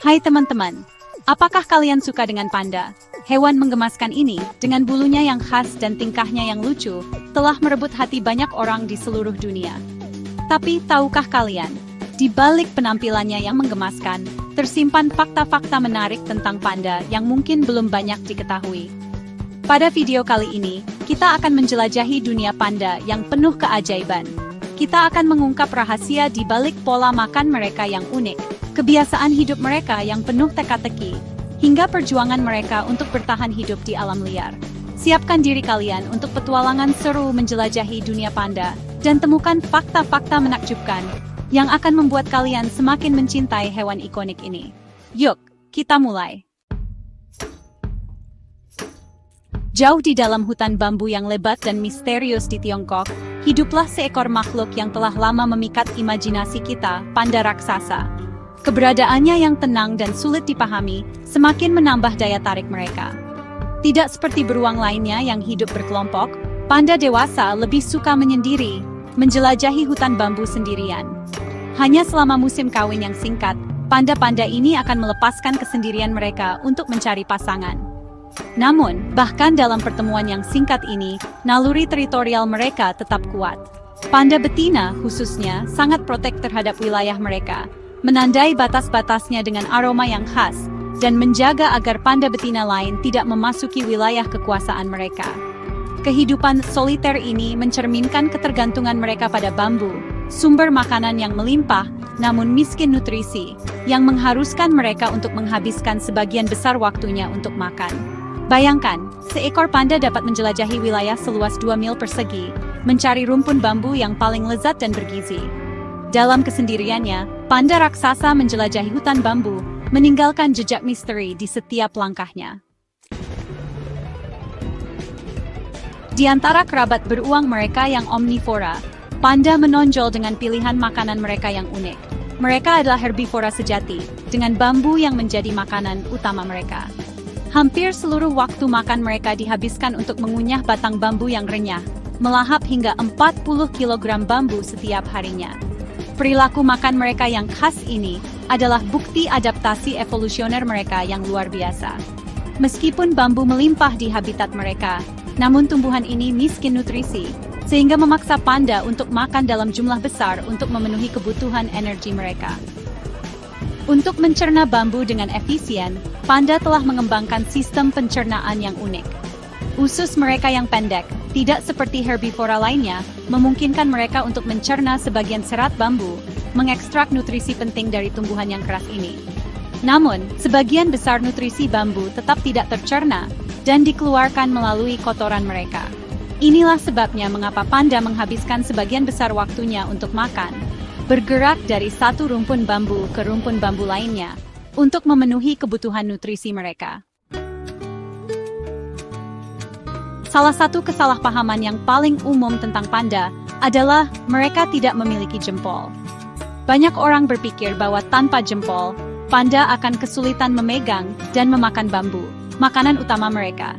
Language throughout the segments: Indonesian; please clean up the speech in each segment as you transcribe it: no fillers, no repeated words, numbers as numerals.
Hai teman-teman, apakah kalian suka dengan panda? Hewan menggemaskan ini, dengan bulunya yang khas dan tingkahnya yang lucu, telah merebut hati banyak orang di seluruh dunia. Tapi tahukah kalian, di balik penampilannya yang menggemaskan, tersimpan fakta-fakta menarik tentang panda yang mungkin belum banyak diketahui. Pada video kali ini, kita akan menjelajahi dunia panda yang penuh keajaiban. Kita akan mengungkap rahasia di balik pola makan mereka yang unik, kebiasaan hidup mereka yang penuh teka-teki, hingga perjuangan mereka untuk bertahan hidup di alam liar. Siapkan diri kalian untuk petualangan seru menjelajahi dunia panda, dan temukan fakta-fakta menakjubkan yang akan membuat kalian semakin mencintai hewan ikonik ini. Yuk, kita mulai! Jauh di dalam hutan bambu yang lebat dan misterius di Tiongkok, hiduplah seekor makhluk yang telah lama memikat imajinasi kita, panda raksasa. Keberadaannya yang tenang dan sulit dipahami, semakin menambah daya tarik mereka. Tidak seperti beruang lainnya yang hidup berkelompok, panda dewasa lebih suka menyendiri, menjelajahi hutan bambu sendirian. Hanya selama musim kawin yang singkat, panda-panda ini akan melepaskan kesendirian mereka untuk mencari pasangan. Namun, bahkan dalam pertemuan yang singkat ini, naluri teritorial mereka tetap kuat. Panda betina, khususnya, sangat protek terhadap wilayah mereka, menandai batas-batasnya dengan aroma yang khas, dan menjaga agar panda betina lain tidak memasuki wilayah kekuasaan mereka. Kehidupan soliter ini mencerminkan ketergantungan mereka pada bambu, sumber makanan yang melimpah, namun miskin nutrisi, yang mengharuskan mereka untuk menghabiskan sebagian besar waktunya untuk makan. Bayangkan, seekor panda dapat menjelajahi wilayah seluas 2 mil persegi, mencari rumpun bambu yang paling lezat dan bergizi. Dalam kesendiriannya, panda raksasa menjelajahi hutan bambu, meninggalkan jejak misteri di setiap langkahnya. Di antara kerabat beruang mereka yang omnivora, panda menonjol dengan pilihan makanan mereka yang unik. Mereka adalah herbivora sejati, dengan bambu yang menjadi makanan utama mereka. Hampir seluruh waktu makan mereka dihabiskan untuk mengunyah batang bambu yang renyah, melahap hingga 40 kg bambu setiap harinya. Perilaku makan mereka yang khas ini adalah bukti adaptasi evolusioner mereka yang luar biasa. Meskipun bambu melimpah di habitat mereka, namun tumbuhan ini miskin nutrisi, sehingga memaksa panda untuk makan dalam jumlah besar untuk memenuhi kebutuhan energi mereka. Untuk mencerna bambu dengan efisien, panda telah mengembangkan sistem pencernaan yang unik. Usus mereka yang pendek, tidak seperti herbivora lainnya, memungkinkan mereka untuk mencerna sebagian serat bambu, mengekstrak nutrisi penting dari tumbuhan yang keras ini. Namun, sebagian besar nutrisi bambu tetap tidak tercerna, dan dikeluarkan melalui kotoran mereka. Inilah sebabnya mengapa panda menghabiskan sebagian besar waktunya untuk makan, bergerak dari satu rumpun bambu ke rumpun bambu lainnya, untuk memenuhi kebutuhan nutrisi mereka. Salah satu kesalahpahaman yang paling umum tentang panda adalah mereka tidak memiliki jempol. Banyak orang berpikir bahwa tanpa jempol, panda akan kesulitan memegang dan memakan bambu, makanan utama mereka.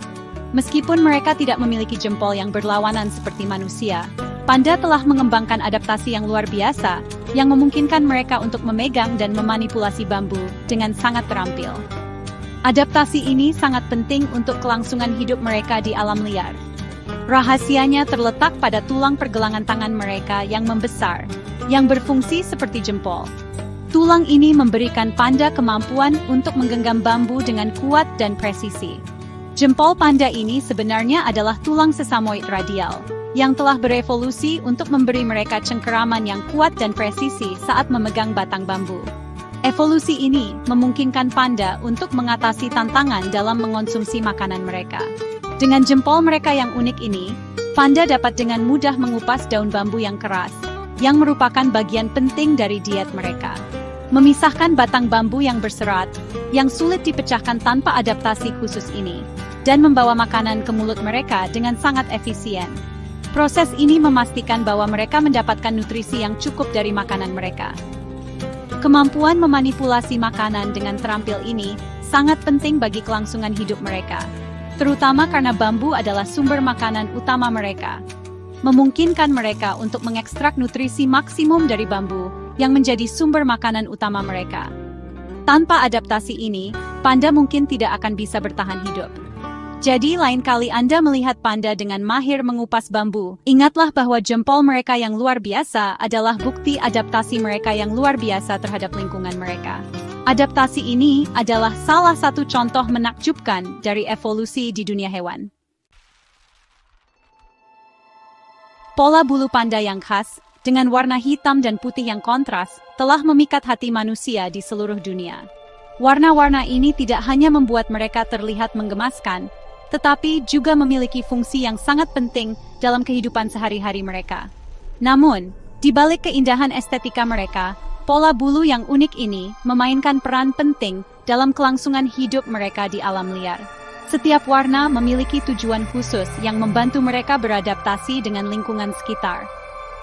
Meskipun mereka tidak memiliki jempol yang berlawanan seperti manusia, panda telah mengembangkan adaptasi yang luar biasa yang memungkinkan mereka untuk memegang dan memanipulasi bambu dengan sangat terampil. Adaptasi ini sangat penting untuk kelangsungan hidup mereka di alam liar. Rahasianya terletak pada tulang pergelangan tangan mereka yang membesar, yang berfungsi seperti jempol. Tulang ini memberikan panda kemampuan untuk menggenggam bambu dengan kuat dan presisi. Jempol panda ini sebenarnya adalah tulang sesamoid radial, yang telah berevolusi untuk memberi mereka cengkeraman yang kuat dan presisi saat memegang batang bambu. Evolusi ini memungkinkan panda untuk mengatasi tantangan dalam mengonsumsi makanan mereka. Dengan jempol mereka yang unik ini, panda dapat dengan mudah mengupas daun bambu yang keras, yang merupakan bagian penting dari diet mereka. Memisahkan batang bambu yang berserat, yang sulit dipecahkan tanpa adaptasi khusus ini, dan membawa makanan ke mulut mereka dengan sangat efisien. Proses ini memastikan bahwa mereka mendapatkan nutrisi yang cukup dari makanan mereka. Kemampuan memanipulasi makanan dengan terampil ini sangat penting bagi kelangsungan hidup mereka, terutama karena bambu adalah sumber makanan utama mereka. Memungkinkan mereka untuk mengekstrak nutrisi maksimum dari bambu yang menjadi sumber makanan utama mereka. Tanpa adaptasi ini, panda mungkin tidak akan bisa bertahan hidup. Jadi lain kali Anda melihat panda dengan mahir mengupas bambu, ingatlah bahwa jempol mereka yang luar biasa adalah bukti adaptasi mereka yang luar biasa terhadap lingkungan mereka. Adaptasi ini adalah salah satu contoh menakjubkan dari evolusi di dunia hewan. Pola bulu panda yang khas, dengan warna hitam dan putih yang kontras, telah memikat hati manusia di seluruh dunia. Warna-warna ini tidak hanya membuat mereka terlihat menggemaskan, tetapi juga memiliki fungsi yang sangat penting dalam kehidupan sehari-hari mereka. Namun, di balik keindahan estetika mereka, pola bulu yang unik ini memainkan peran penting dalam kelangsungan hidup mereka di alam liar. Setiap warna memiliki tujuan khusus yang membantu mereka beradaptasi dengan lingkungan sekitar.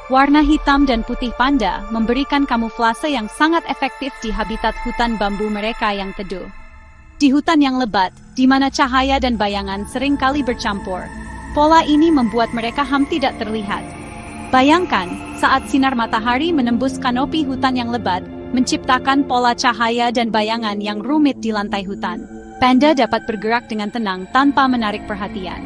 Warna hitam dan putih panda memberikan kamuflase yang sangat efektif di habitat hutan bambu mereka yang teduh. Di hutan yang lebat, di mana cahaya dan bayangan sering kali bercampur, pola ini membuat mereka hampir tidak terlihat. Bayangkan, saat sinar matahari menembus kanopi hutan yang lebat, menciptakan pola cahaya dan bayangan yang rumit di lantai hutan. Panda dapat bergerak dengan tenang tanpa menarik perhatian.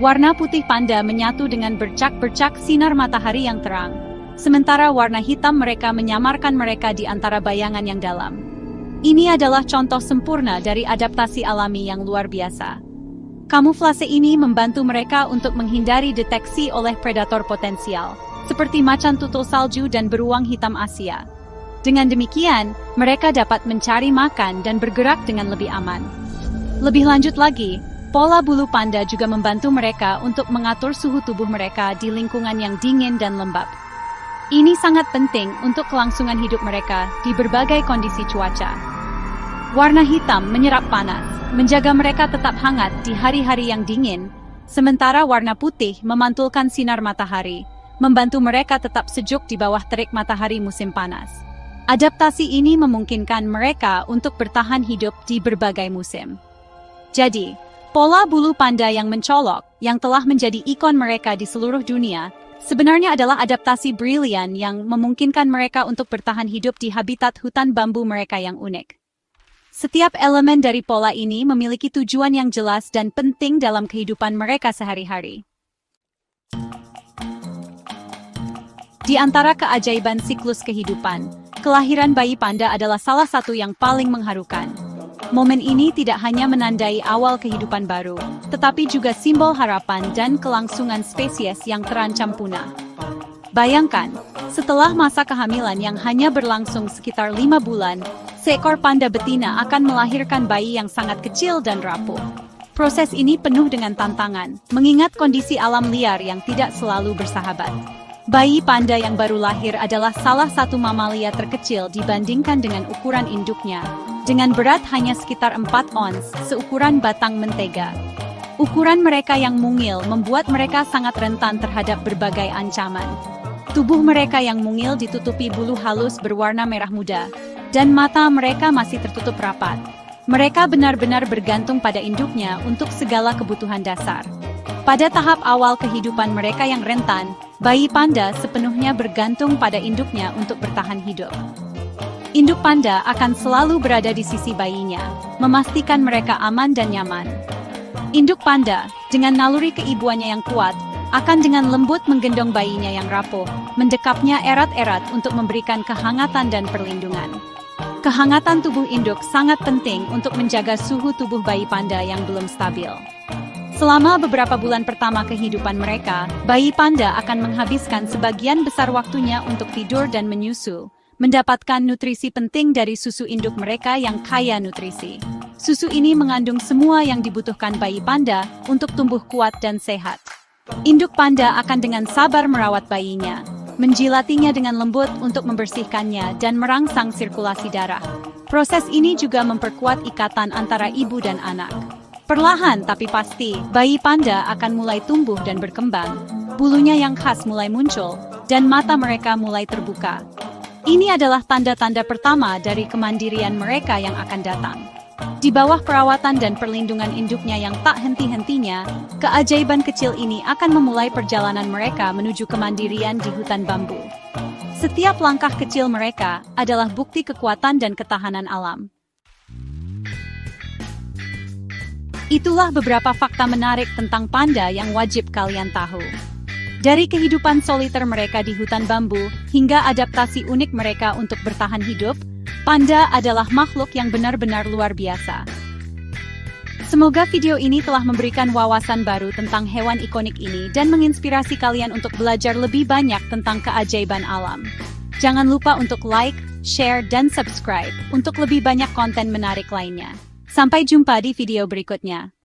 Warna putih panda menyatu dengan bercak-bercak sinar matahari yang terang, sementara warna hitam mereka menyamarkan mereka di antara bayangan yang dalam. Ini adalah contoh sempurna dari adaptasi alami yang luar biasa. Kamuflase ini membantu mereka untuk menghindari deteksi oleh predator potensial, seperti macan tutul salju dan beruang hitam Asia. Dengan demikian, mereka dapat mencari makan dan bergerak dengan lebih aman. Lebih lanjut lagi, pola bulu panda juga membantu mereka untuk mengatur suhu tubuh mereka di lingkungan yang dingin dan lembab. Ini sangat penting untuk kelangsungan hidup mereka di berbagai kondisi cuaca. Warna hitam menyerap panas, menjaga mereka tetap hangat di hari-hari yang dingin, sementara warna putih memantulkan sinar matahari, membantu mereka tetap sejuk di bawah terik matahari musim panas. Adaptasi ini memungkinkan mereka untuk bertahan hidup di berbagai musim. Jadi, pola bulu panda yang mencolok, yang telah menjadi ikon mereka di seluruh dunia, sebenarnya adalah adaptasi brilian yang memungkinkan mereka untuk bertahan hidup di habitat hutan bambu mereka yang unik. Setiap elemen dari pola ini memiliki tujuan yang jelas dan penting dalam kehidupan mereka sehari-hari. Di antara keajaiban siklus kehidupan, kelahiran bayi panda adalah salah satu yang paling mengharukan. Momen ini tidak hanya menandai awal kehidupan baru, tetapi juga simbol harapan dan kelangsungan spesies yang terancam punah. Bayangkan, setelah masa kehamilan yang hanya berlangsung sekitar 5 bulan, seekor panda betina akan melahirkan bayi yang sangat kecil dan rapuh. Proses ini penuh dengan tantangan, mengingat kondisi alam liar yang tidak selalu bersahabat. Bayi panda yang baru lahir adalah salah satu mamalia terkecil dibandingkan dengan ukuran induknya, dengan berat hanya sekitar 4 ons, seukuran batang mentega. Ukuran mereka yang mungil membuat mereka sangat rentan terhadap berbagai ancaman. Tubuh mereka yang mungil ditutupi bulu halus berwarna merah muda, dan mata mereka masih tertutup rapat. Mereka benar-benar bergantung pada induknya untuk segala kebutuhan dasar. Pada tahap awal kehidupan mereka yang rentan, bayi panda sepenuhnya bergantung pada induknya untuk bertahan hidup. Induk panda akan selalu berada di sisi bayinya, memastikan mereka aman dan nyaman. Induk panda, dengan naluri keibuannya yang kuat, akan dengan lembut menggendong bayinya yang rapuh, mendekapnya erat-erat untuk memberikan kehangatan dan perlindungan. Kehangatan tubuh induk sangat penting untuk menjaga suhu tubuh bayi panda yang belum stabil. Selama beberapa bulan pertama kehidupan mereka, bayi panda akan menghabiskan sebagian besar waktunya untuk tidur dan menyusu, mendapatkan nutrisi penting dari susu induk mereka yang kaya nutrisi. Susu ini mengandung semua yang dibutuhkan bayi panda untuk tumbuh kuat dan sehat. Induk panda akan dengan sabar merawat bayinya, menjilatinya dengan lembut untuk membersihkannya dan merangsang sirkulasi darah. Proses ini juga memperkuat ikatan antara ibu dan anak. Perlahan tapi pasti, bayi panda akan mulai tumbuh dan berkembang. Bulunya yang khas mulai muncul, dan mata mereka mulai terbuka. Ini adalah tanda-tanda pertama dari kemandirian mereka yang akan datang. Di bawah perawatan dan perlindungan induknya yang tak henti-hentinya, keajaiban kecil ini akan memulai perjalanan mereka menuju kemandirian di hutan bambu. Setiap langkah kecil mereka adalah bukti kekuatan dan ketahanan alam. Itulah beberapa fakta menarik tentang panda yang wajib kalian tahu. Dari kehidupan soliter mereka di hutan bambu, hingga adaptasi unik mereka untuk bertahan hidup, panda adalah makhluk yang benar-benar luar biasa. Semoga video ini telah memberikan wawasan baru tentang hewan ikonik ini dan menginspirasi kalian untuk belajar lebih banyak tentang keajaiban alam. Jangan lupa untuk like, share, dan subscribe untuk lebih banyak konten menarik lainnya. Sampai jumpa di video berikutnya.